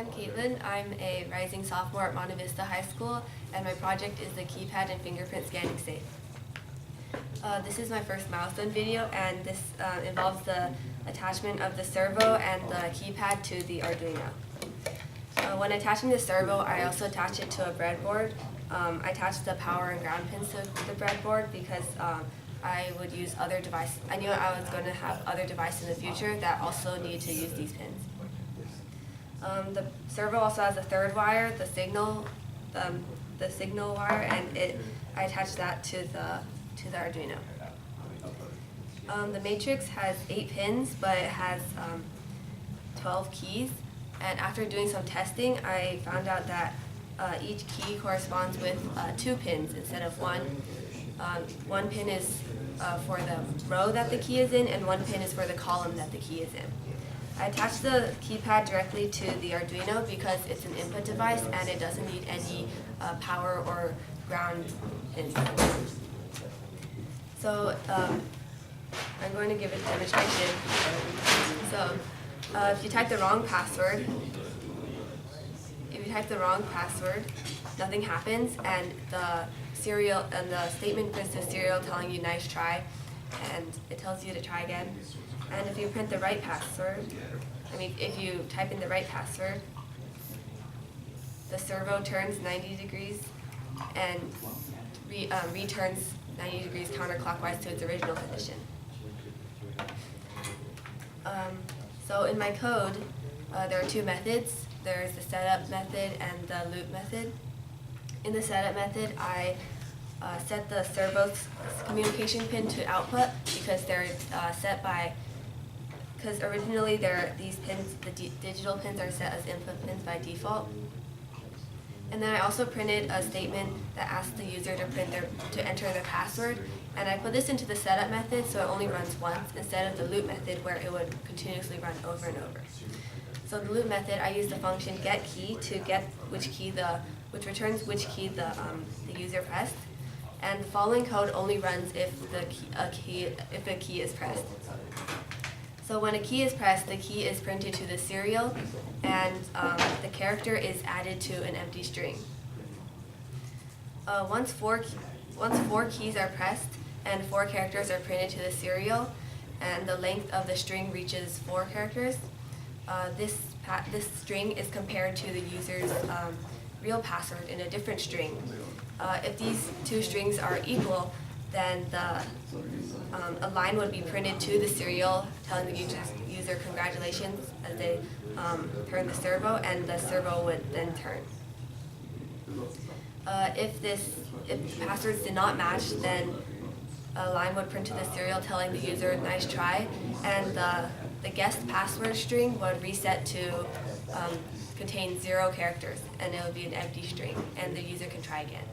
I'm Caitlin. I'm a rising sophomore at Monte Vista High School, and my project is the keypad and fingerprint scanning safe. This is my first milestone video, and this involves the attachment of the servo and the keypad to the Arduino. When attaching the servo, I also attach it to a breadboard. I attach the power and ground pins to the breadboard because I would use other devices. I knew I was going to have other devices in the future that also need to use these pins. The servo also has a third wire, the signal wire, and I attach that to the Arduino. The matrix has 8 pins, but it has 12 keys. And after doing some testing, I found out that each key corresponds with 2 pins instead of 1. One pin is for the row that the key is in, and 1 pin is for the column that the key is in. I attached the keypad directly to the Arduino because it's an input device and it doesn't need any power or ground pins. So I'm going to give a demonstration. So if you type the wrong password, nothing happens, and the statement prints the serial telling you nice try, and it tells you to try again. And if you print the right password, if you type in the right password, the servo turns 90 degrees and returns 90 degrees counterclockwise to its original position. So in my code, there are 2 methods. There's the setup method and the loop method. In the setup method, I set the servo's communication pin to output because they're because originally these pins, the digital pins, are set as input pins by default. And then I also printed a statement that asks the user to enter their password, and I put this into the setup method so it only runs once instead of the loop method where it would continuously run over and over. So the loop method, I use the function getKey to get which returns which key the user pressed, and the following code only runs if a key is pressed. So when a key is pressed, the key is printed to the serial, and the character is added to an empty string. Once four keys are pressed and 4 characters are printed to the serial, and the length of the string reaches 4 characters, this string is compared to the user's real password in a different string. If these 2 strings are equal, then a line would be printed to the serial telling the user congratulations as they turn the servo, and the servo would then turn. If the passwords did not match, then a line would print to the serial telling the user nice try, and the guessed password string would reset to contain 0 characters, and it would be an empty string, and the user can try again.